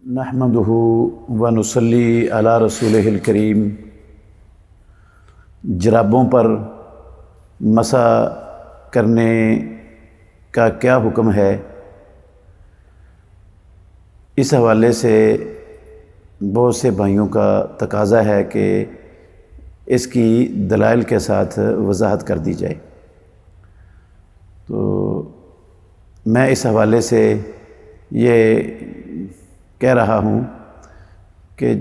نحمدہ و نصلی علی رسولہ الکریم۔ جرابوں پر مسح کرنے کا کیا حکم ہے؟ اس حوالے سے بہت سے بھائیوں کا تقاضا ہے کہ اس کی دلائل کے ساتھ وضاحت کر دی جائے، تو میں اس حوالے سے یہ کہہ رہا ہوں کہ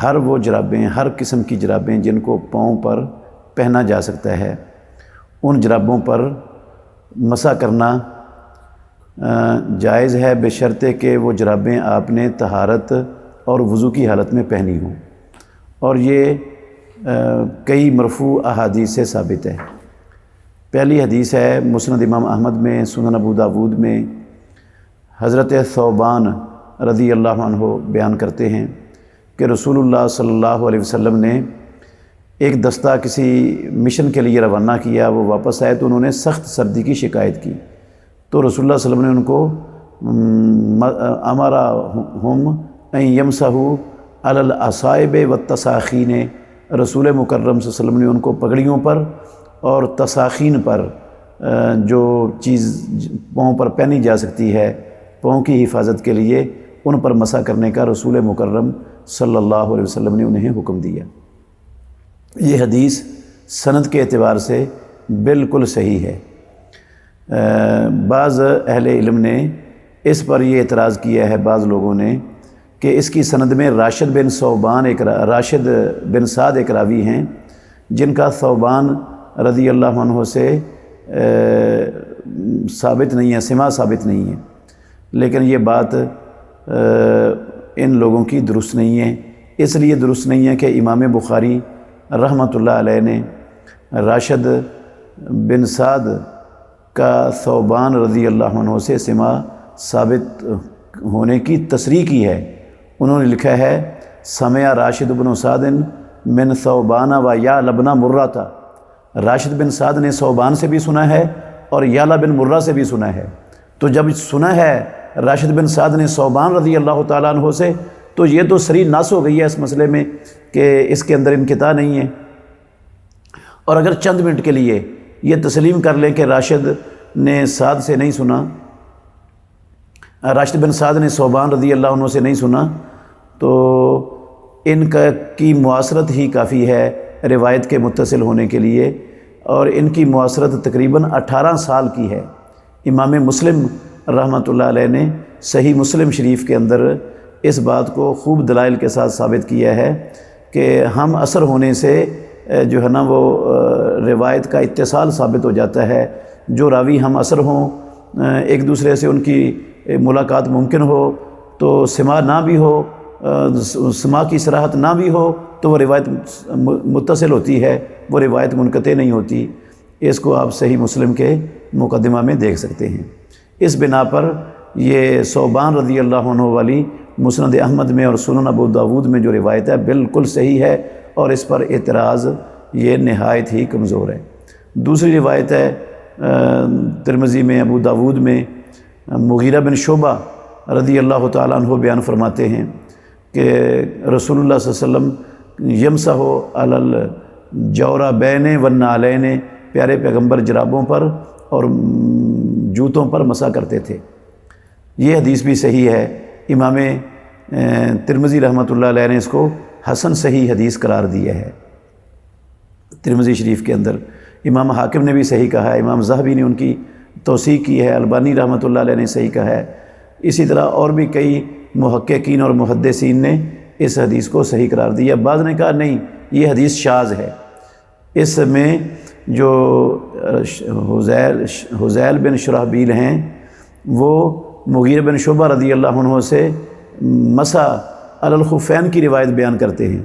ہر وہ جرابیں، ہر قسم کی جرابیں جن کو پاؤں پر پہنا جا سکتا ہے، ان جرابوں پر مسح کرنا جائز ہے، بشرطے کہ وہ جرابیں آپ نے طہارت اور وضو کی حالت میں پہنی ہوں، اور یہ کئی مرفوع احادیث سے ثابت ہے۔ پہلی حدیث ہے مسند امام احمد میں، سنن ابو داود میں، حضرت ثوبان رضی اللہ عنہ بیان کرتے ہیں کہ رسول اللہ صلی اللہ علیہ وسلم نے ایک دستہ کسی مشن کے لیے روانہ کیا، وہ واپس آئے تو انہوں نے سخت سردی کی شکایت کی، تو رسول اللہ صلی اللہ علیہ وسلم نے ان کو امرہم ان یمسحوا علی العصائب والتساخین، رسول مکرم صلی اللہ علیہ وسلم نے ان کو پگڑیوں پر اور تساخین پر، جو چیز پاؤں پر پہنی جا سکتی ہے پاؤں کی حفاظت کے لیے، ان پر مسح کرنے کا رسول مکرم صلی اللہ علیہ وسلم نے انہیں حکم دیا۔ یہ حدیث سند کے اعتبار سے بالکل صحیح ہے۔ بعض اہل علم نے اس پر یہ اعتراض کیا ہے، بعض لوگوں نے، کہ اس کی سند میں راشد بن سعد ایک راوی ہیں جن کا ثوبان رضی اللہ عنہ سے ثابت نہیں ہے، سماع ثابت نہیں ہے، لیکن یہ بات ان لوگوں کی درست نہیں ہے۔ اس لیے درست نہیں ہے کہ امام بخاری رحمۃ اللہ علیہ نے راشد بن سعد کا ثوبان رضی اللہ عنہ سے سماع ثابت ہونے کی تصریح کی ہے۔ انہوں نے لکھا ہے سمع راشد بن سعد من ثوبان و یعلا بن مرہ، راشد بن سعد نے ثوبان سے بھی سنا ہے اور یعلا بن مرہ سے بھی سنا ہے، تو جب سنا ہے راشد بن سعد نے ثوبان رضی اللہ تعالیٰ عنہ سے، تو یہ تو صریح نص ہو گئی ہے اس مسئلے میں کہ اس کے اندر انقطاع نہیں ہے۔ اور اگر چند منٹ کے لیے یہ تسلیم کر لیں کہ راشد نے سعد سے نہیں سنا، راشد بن سعد نے ثوبان رضی اللہ عنہ سے نہیں سنا، تو ان کی معاصرت ہی کافی ہے روایت کے متصل ہونے کے لیے، اور ان کی معاصرت تقریباً 18 سال کی ہے۔ امام مسلم رحمۃ اللہ علیہ نے صحیح مسلم شریف کے اندر اس بات کو خوب دلائل کے ساتھ ثابت کیا ہے کہ ہم عصر ہونے سے جو ہے نا وہ روایت کا اتصال ثابت ہو جاتا ہے۔ جو راوی ہم عصر ہوں، ایک دوسرے سے ان کی ملاقات ممکن ہو، تو سماع نہ بھی ہو، سماع کی صراحت نہ بھی ہو، تو وہ روایت متصل ہوتی ہے، وہ روایت منقطع نہیں ہوتی۔ اس کو آپ صحیح مسلم کے مقدمہ میں دیکھ سکتے ہیں۔ اس بنا پر یہ ثوبان رضی اللہ عنہ والی مسند احمد میں اور سنن ابو داود میں جو روایت ہے بالکل صحیح ہے، اور اس پر اعتراض یہ نہایت ہی کمزور ہے۔ دوسری روایت ہے ترمذی میں، ابو داود میں، مغیرہ بن شعبہ رضی اللہ تعالیٰ عنہ بیان فرماتے ہیں کہ رسول اللہ صلی اللہ علیہ وسلم یمسح علی الجوربین والنعلین، پیارے پیغمبر جرابوں پر اور جوتوں پر مسح کرتے تھے۔ یہ حدیث بھی صحیح ہے۔ امام ترمذی رحمۃ اللہ علیہ نے اس کو حسن صحیح حدیث قرار دیا ہے ترمذی شریف کے اندر۔ امام حاکم نے بھی صحیح کہا ہے، امام ذہبی نے ان کی توثیق کی ہے، البانی رحمۃ اللہ علیہ نے صحیح کہا ہے، اسی طرح اور بھی کئی محققین اور محدثین نے اس حدیث کو صحیح قرار دیا۔ بعض نے کہا نہیں، یہ حدیث شاذ ہے، اس میں جو حذیل بن شرحبیل ہیں وہ مغیرہ بن شعبہ رضی اللہ عنہ سے مسح علی الخفین کی روایت بیان کرتے ہیں،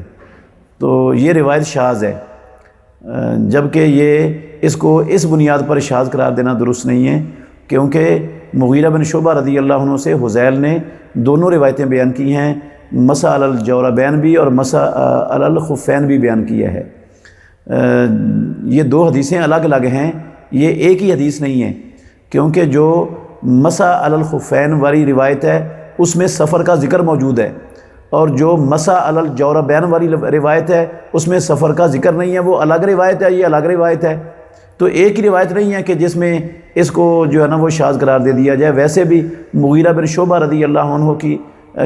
تو یہ روایت شاذ ہے، جبکہ یہ اس کو اس بنیاد پر شاذ قرار دینا درست نہیں ہے، کیونکہ مغیرہ بن شعبہ رضی اللہ عنہ سے حذیل نے دونوں روایتیں بیان کی ہیں، مسح علی الجوربین بھی اور مسح علی الخفین بھی بیان کیا ہے۔ یہ دو حدیثیں الگ الگ ہیں، یہ ایک ہی حدیث نہیں ہے، کیونکہ جو مسح علی الخفین والی روایت ہے اس میں سفر کا ذکر موجود ہے، اور جو مسح علی الجوربین والی روایت ہے اس میں سفر کا ذکر نہیں ہے، وہ الگ روایت ہے، یہ الگ روایت ہے۔ تو ایک ہی روایت نہیں ہے کہ جس میں اس کو جو ہے نا وہ شاذ قرار دے دیا جائے۔ ویسے بھی مغیرہ بن شعبہ رضی اللہ عنہ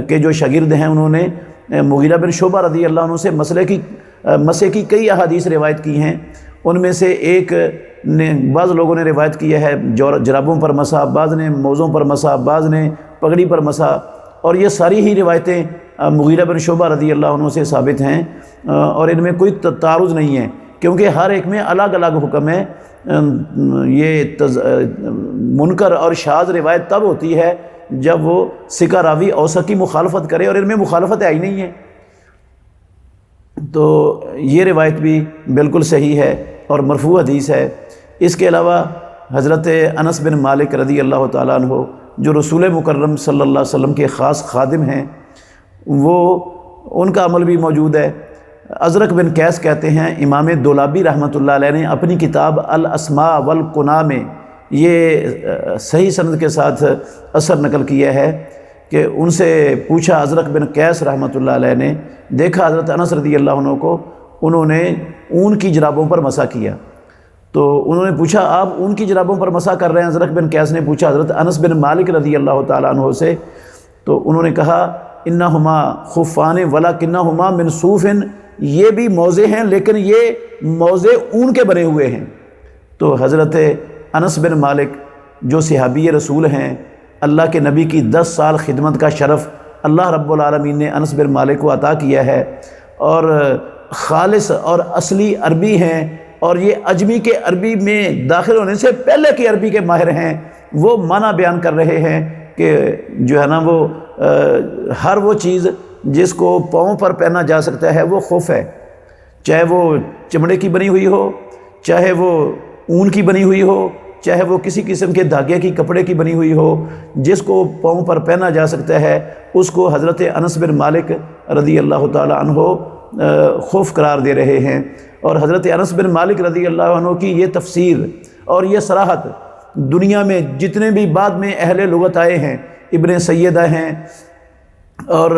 کے جو شاگرد ہیں، انہوں نے مغیرہ بن شعبہ رضی اللہ عنہ سے مسح کی کئی احادیث روایت کی ہیں۔ ان میں سے ایک نے بعض لوگوں نے روایت کی ہے جرابوں پر مسح، بعض نے موزوں پر مسح، بعض نے پگڑی پر مسح، اور یہ ساری ہی روایتیں مغیرہ بن شعبہ رضی اللہ عنہ سے ثابت ہیں، اور ان میں کوئی تعارض نہیں ہے، کیونکہ ہر ایک میں الگ الگ حکم ہے۔ یہ منکر اور شاذ روایت تب ہوتی ہے جب وہ ثقہ راوی اوثق کی مخالفت کرے، اور ان میں مخالفت ہے ہی نہیں ہے۔ تو یہ روایت بھی بالکل صحیح ہے اور مرفوع حدیث ہے۔ اس کے علاوہ حضرت انس بن مالک رضی اللہ تعالیٰ عنہ جو رسول مکرم صلی اللہ علیہ وسلم کے خاص خادم ہیں، وہ ان کا عمل بھی موجود ہے۔ ازرق بن قیس کہتے ہیں، امام دولابی رحمۃ اللہ علیہ نے اپنی کتاب الاسماء والکناء میں یہ صحیح سند کے ساتھ اثر نقل کیا ہے کہ ان سے پوچھا ازرق بن قیس رحمۃ اللہ علیہ نے، دیکھا حضرت انس رضی اللہ عنہ کو انہوں نے اون کی جرابوں پر مسح کیا، تو انہوں نے پوچھا آپ اون کی جرابوں پر مسح کر رہے ہیں؟ ازرق بن قیس نے پوچھا حضرت انس بن مالک رضی اللہ تعالیٰ عنہ سے، تو انہوں نے کہا انہما خفان ولکنہما من صوف، یہ بھی موزے ہیں لیکن یہ موزے اون کے بنے ہوئے ہیں۔ تو حضرت انس بن مالک جو صحابی رسول ہیں، اللہ کے نبی کی 10 سال خدمت کا شرف اللہ رب العالمین نے انس بن مالک کو عطا کیا ہے، اور خالص اور اصلی عربی ہیں، اور یہ عجمی کے عربی میں داخل ہونے سے پہلے کے عربی کے ماہر ہیں۔ وہ معنی بیان کر رہے ہیں کہ جو ہے نا وہ ہر وہ چیز جس کو پاؤں پر پہنا جا سکتا ہے وہ خف ہے، چاہے وہ چمڑے کی بنی ہوئی ہو، چاہے وہ اون کی بنی ہوئی ہو، چاہے وہ کسی قسم کے دھاگے کی کپڑے کی بنی ہوئی ہو، جس کو پاؤں پر پہنا جا سکتا ہے اس کو حضرت انس بن مالک رضی اللہ تعالی عنہ خف قرار دے رہے ہیں۔ اور حضرت انس بن مالک رضی اللہ عنہ کی یہ تفسیر اور یہ صراحت دنیا میں جتنے بھی بعد میں اہل لغت آئے ہیں، ابن سیدہ ہیں، اور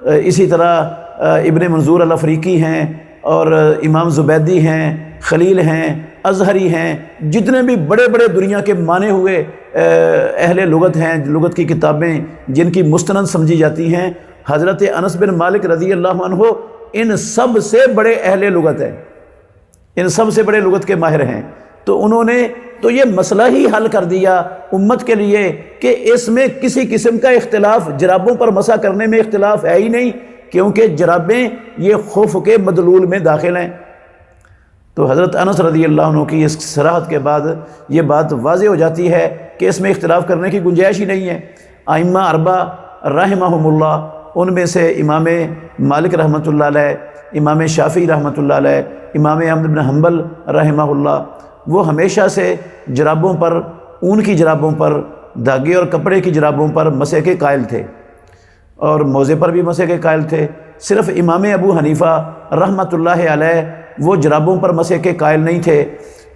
اسی طرح ابن منظور الافریقی ہیں، اور امام زبیدی ہیں، خلیل ہیں، ازہری ہیں، جتنے بھی بڑے بڑے دنیا کے مانے ہوئے اہل لغت ہیں، لغت کی کتابیں جن کی مستند سمجھی جاتی ہیں، حضرت انس بن مالک رضی اللہ عنہ ان سب سے بڑے اہل لغت ہیں، ان سب سے بڑے لغت کے ماہر ہیں۔ تو انہوں نے تو یہ مسئلہ ہی حل کر دیا امت کے لیے کہ اس میں کسی قسم کا اختلاف، جرابوں پر مسح کرنے میں اختلاف ہے ہی نہیں، کیونکہ جرابیں یہ خف کے مدلول میں داخل ہیں۔ تو حضرت انس رضی اللہ عنہ کی اس صراحت کے بعد یہ بات واضح ہو جاتی ہے کہ اس میں اختلاف کرنے کی گنجائش ہی نہیں ہے۔ ائمہ اربع رحمہم اللہ، ان میں سے امام مالک رحمۃ اللہ علیہ، امام شافعی رحمۃ اللہ علیہ، امام احمد بن حنبل رحمہ اللہ، وہ ہمیشہ سے جرابوں پر، اون کی جرابوں پر، دھاگے اور کپڑے کی جرابوں پر مسح کے قائل تھے، اور موزے پر بھی مسح کے قائل تھے۔ صرف امام ابو حنیفہ رحمۃ اللہ علیہ وہ جرابوں پر مسح کے قائل نہیں تھے،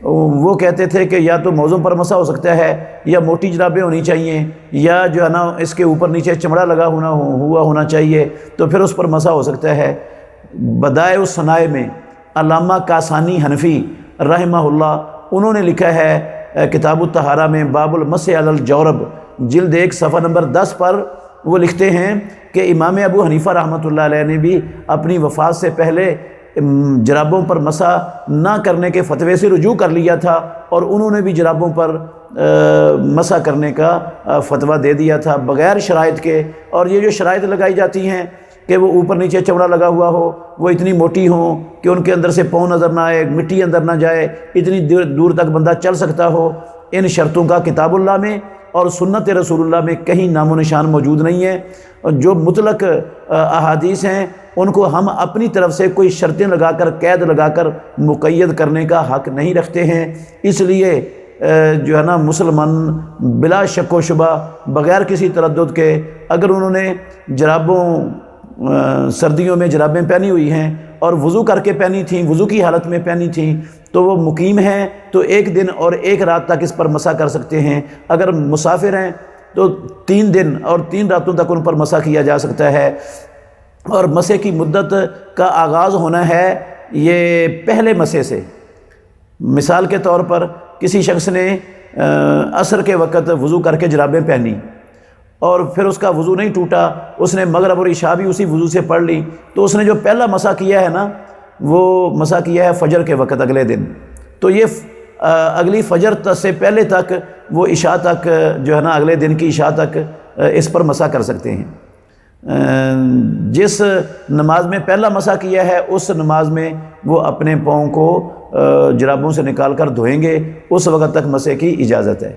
وہ کہتے تھے کہ یا تو موزوں پر مسح ہو سکتا ہے، یا موٹی جرابیں ہونی چاہیے، یا جو ہے نا اس کے اوپر نیچے چمڑا لگا ہوا ہونا چاہیے، تو پھر اس پر مسح ہو سکتا ہے۔ بدائع الصنائع میں علامہ کاسانی حنفی رحمہ اللہ، انہوں نے لکھا ہے کتاب الطہارہ میں باب المسح علی الجورب جلد 1 صفحہ نمبر 10 پر، وہ لکھتے ہیں کہ امام ابو حنیفہ رحمۃ اللہ علیہ نے بھی اپنی وفات سے پہلے جرابوں پر مسح نہ کرنے کے فتوے سے رجوع کر لیا تھا، اور انہوں نے بھی جرابوں پر مسح کرنے کا فتویٰ دے دیا تھا بغیر شرائط کے۔ اور یہ جو شرائط لگائی جاتی ہیں کہ وہ اوپر نیچے چمڑا لگا ہوا ہو، وہ اتنی موٹی ہوں کہ ان کے اندر سے پاؤں نظر نہ آئے، مٹی اندر نہ جائے، اتنی دور تک بندہ چل سکتا ہو، ان شرطوں کا کتاب اللہ میں اور سنت رسول اللہ میں کہیں نام و نشان موجود نہیں ہے۔ اور جو مطلق احادیث ہیں ان کو ہم اپنی طرف سے کوئی شرطیں لگا کر، قید لگا کر مقید کرنے کا حق نہیں رکھتے ہیں۔ اس لیے جو ہے نا مسلمان بلا شک و شبہ بغیر کسی تردد کے، اگر انہوں نے سردیوں میں جرابیں پہنی ہوئی ہیں اور وضو کر کے پہنی تھیں، وضو کی حالت میں پہنی تھیں، تو وہ مقیم ہیں تو 1 دن اور 1 رات تک اس پر مسح کر سکتے ہیں۔ اگر مسافر ہیں تو 3 دن اور 3 راتوں تک ان پر مسح کیا جا سکتا ہے، اور مسح کی مدت کا آغاز ہونا ہے یہ پہلے مسح سے۔ مثال کے طور پر کسی شخص نے عصر کے وقت وضو کر کے جرابیں پہنی اور پھر اس کا وضو نہیں ٹوٹا، اس نے مغرب اور عشاء بھی اسی وضو سے پڑھ لی، تو اس نے جو پہلا مسح کیا ہے نا وہ مسح کیا ہے فجر کے وقت اگلے دن، تو یہ اگلی فجر سے پہلے تک وہ عشاء تک جو ہے نا اگلے دن کی عشاء تک اس پر مسح کر سکتے ہیں۔ جس نماز میں پہلا مسح کیا ہے اس نماز میں وہ اپنے پاؤں کو جرابوں سے نکال کر دھوئیں گے، اس وقت تک مسح کی اجازت ہے۔